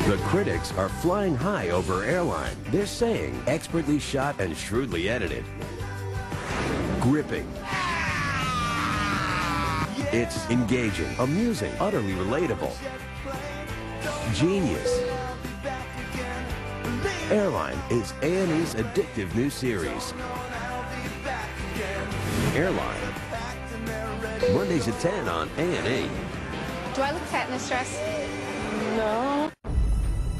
The critics are flying high over Airline. They're saying expertly shot and shrewdly edited. Gripping. It's engaging, amusing, utterly relatable. Genius. Airline is A&E's addictive new series. Airline. Mondays at 10 on A&E. Do I look fat in this dress? No.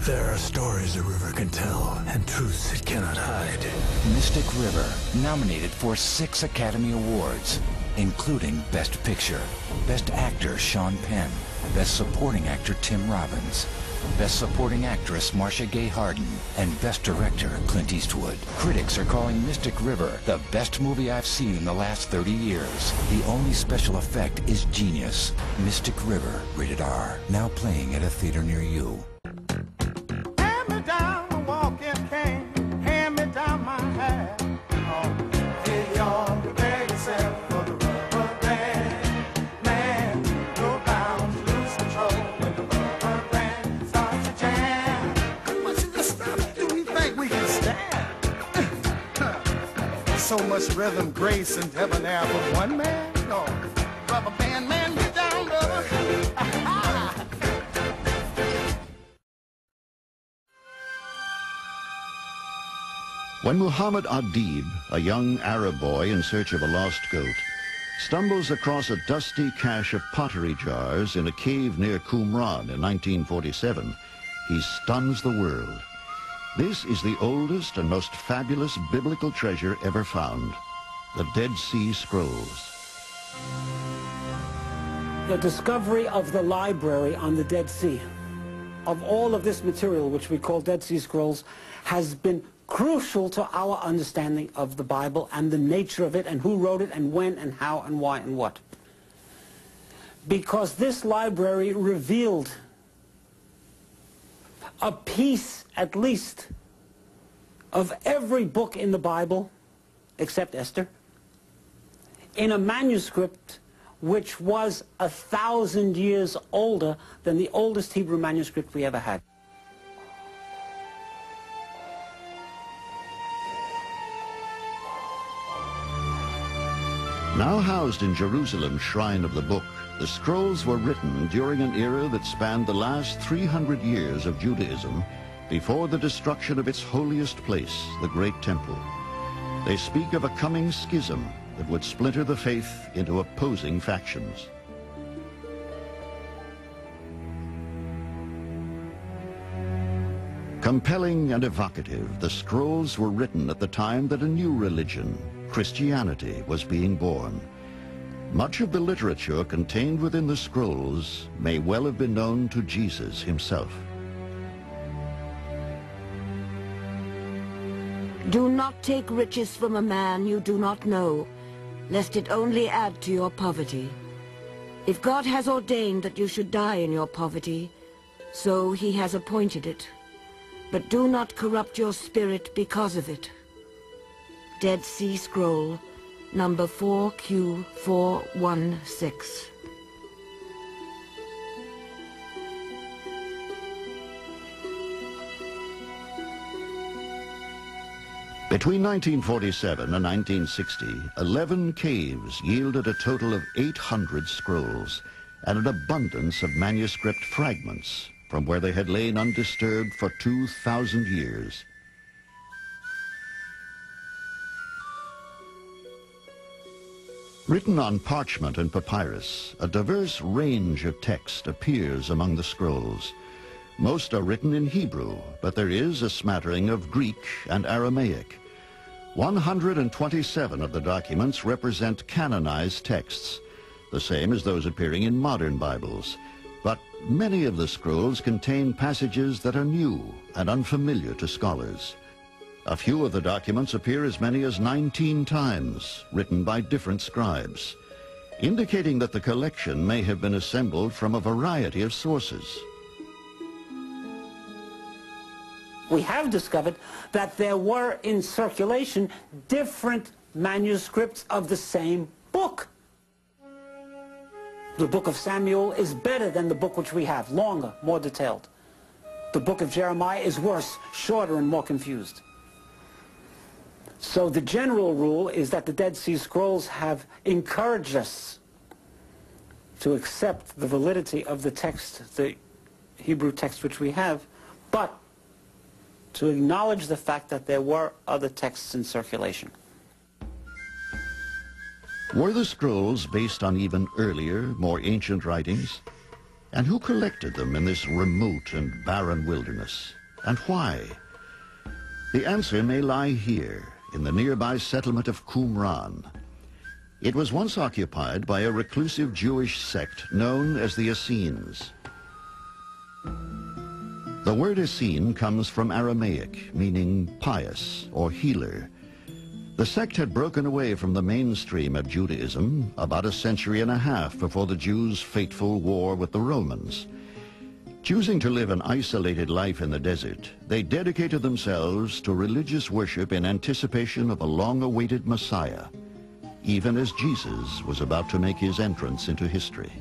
There are stories a river can tell, and truths it cannot hide. Mystic River, nominated for 6 Academy Awards, including Best Picture, Best Actor Sean Penn, Best Supporting Actor Tim Robbins, Best Supporting Actress Marcia Gay Harden, and Best Director Clint Eastwood. Critics are calling Mystic River the best movie I've seen in the last 30 years. The only special effect is genius. Mystic River, rated R, now playing at a theater near you. Hand me down a walking cane, hand me down my hat. Did y'all prepare yourself for the rubber band? Man, go down to lose control when the rubber band starts to jam. How much of this stuff do we think we can stand? So much rhythm, grace, and debonair from one man? No, rubber band man, get down, brother. When Muhammad Adib, a young Arab boy in search of a lost goat, stumbles across a dusty cache of pottery jars in a cave near Qumran in 1947, he stuns the world. This is the oldest and most fabulous biblical treasure ever found, the Dead Sea Scrolls. The discovery of the library on the Dead Sea, of all of this material, which we call Dead Sea Scrolls, has been crucial to our understanding of the Bible and the nature of it and who wrote it and when and how and why and what. Because this library revealed a piece, at least, of every book in the Bible, except Esther, in a manuscript which was 1,000 years older than the oldest Hebrew manuscript we ever had. Now housed in Jerusalem's Shrine of the Book, the scrolls were written during an era that spanned the last 300 years of Judaism before the destruction of its holiest place, the Great Temple. They speak of a coming schism that would splinter the faith into opposing factions. Compelling and evocative, the scrolls were written at the time that a new religion, Christianity, was being born. Much of the literature contained within the scrolls may well have been known to Jesus himself. Do not take riches from a man you do not know, lest it only add to your poverty. If God has ordained that you should die in your poverty, so he has appointed it. But do not corrupt your spirit because of it. Dead Sea Scroll, number 4Q416. Between 1947 and 1960, 11 caves yielded a total of 800 scrolls and an abundance of manuscript fragments from where they had lain undisturbed for 2,000 years. Written on parchment and papyrus, a diverse range of text appears among the scrolls. Most are written in Hebrew, but there is a smattering of Greek and Aramaic. 127 of the documents represent canonized texts, the same as those appearing in modern Bibles. But many of the scrolls contain passages that are new and unfamiliar to scholars. A few of the documents appear as many as 19 times, written by different scribes, indicating that the collection may have been assembled from a variety of sources. We have discovered that there were in circulation different manuscripts of the same book. The book of Samuel is better than the book which we have, longer, more detailed. The book of Jeremiah is worse, shorter and more confused. So the general rule is that the Dead Sea Scrolls have encouraged us to accept the validity of the text, the Hebrew text which we have, but to acknowledge the fact that there were other texts in circulation. Were the scrolls based on even earlier, more ancient writings? And who collected them in this remote and barren wilderness? And why? The answer may lie here, in the nearby settlement of Qumran. It was once occupied by a reclusive Jewish sect known as the Essenes. The word Essene comes from Aramaic, meaning pious or healer. The sect had broken away from the mainstream of Judaism about a century and a half before the Jews' fateful war with the Romans. Choosing to live an isolated life in the desert, they dedicated themselves to religious worship in anticipation of a long-awaited Messiah, even as Jesus was about to make his entrance into history.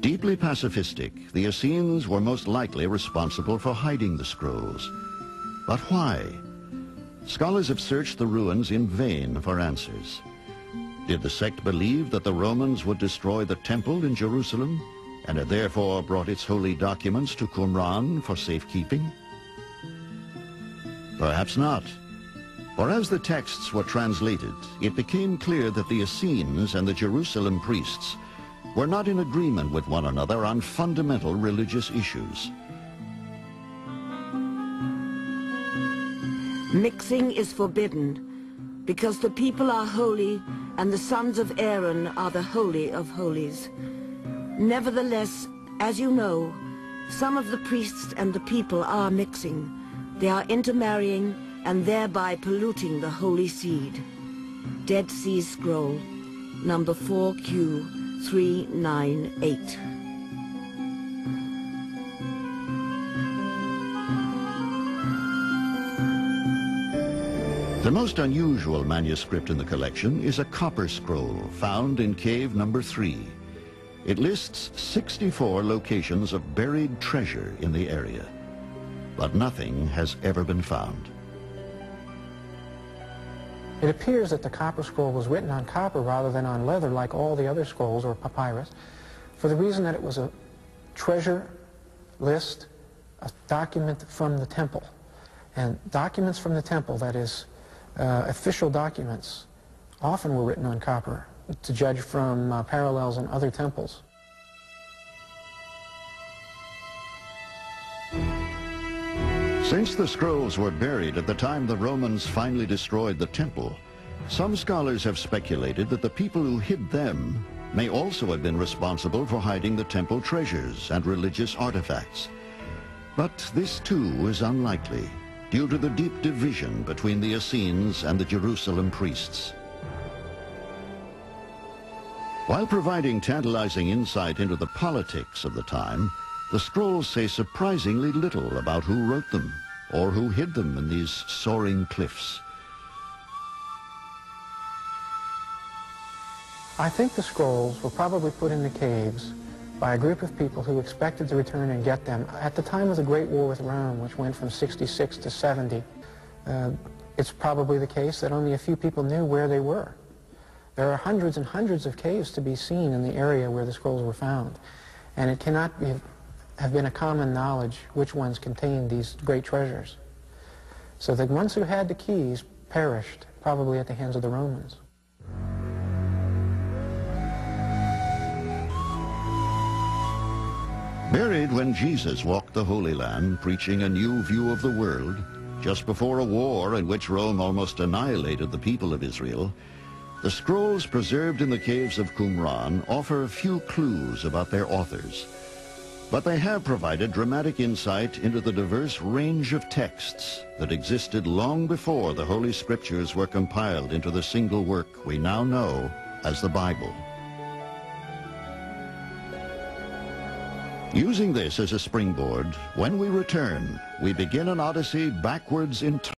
Deeply pacifistic, the Essenes were most likely responsible for hiding the scrolls. But why? Scholars have searched the ruins in vain for answers. Did the sect believe that the Romans would destroy the temple in Jerusalem and had therefore brought its holy documents to Qumran for safekeeping? Perhaps not. For as the texts were translated, it became clear that the Essenes and the Jerusalem priests were not in agreement with one another on fundamental religious issues. Mixing is forbidden because the people are holy and the sons of Aaron are the holy of holies. Nevertheless, as you know, some of the priests and the people are mixing. They are intermarrying and thereby polluting the holy seed. Dead Sea Scroll, number 4Q398. The most unusual manuscript in the collection is a copper scroll found in cave number 3. It lists 64 locations of buried treasure in the area, but nothing has ever been found. It appears that the copper scroll was written on copper rather than on leather like all the other scrolls or papyrus, for the reason that it was a treasure list, a document from the temple. And documents from the temple, that is, official documents, often were written on copper, to judge from parallels in other temples. Since the scrolls were buried at the time the Romans finally destroyed the temple, some scholars have speculated that the people who hid them may also have been responsible for hiding the temple treasures and religious artifacts. But this too is unlikely, due to the deep division between the Essenes and the Jerusalem priests. While providing tantalizing insight into the politics of the time, the scrolls say surprisingly little about who wrote them or who hid them in these soaring cliffs. I think the scrolls were probably put in the caves by a group of people who expected to return and get them. At the time of the Great War with Rome, which went from 66 to 70, it's probably the case that only a few people knew where they were. There are hundreds and hundreds of caves to be seen in the area where the scrolls were found, and it cannot have been a common knowledge which ones contained these great treasures. So the ones who had the keys perished, probably at the hands of the Romans. Buried when Jesus walked the Holy Land, preaching a new view of the world, just before a war in which Rome almost annihilated the people of Israel, the scrolls preserved in the caves of Qumran offer a few clues about their authors. But they have provided dramatic insight into the diverse range of texts that existed long before the Holy Scriptures were compiled into the single work we now know as the Bible. Using this as a springboard, when we return, we begin an odyssey backwards in time.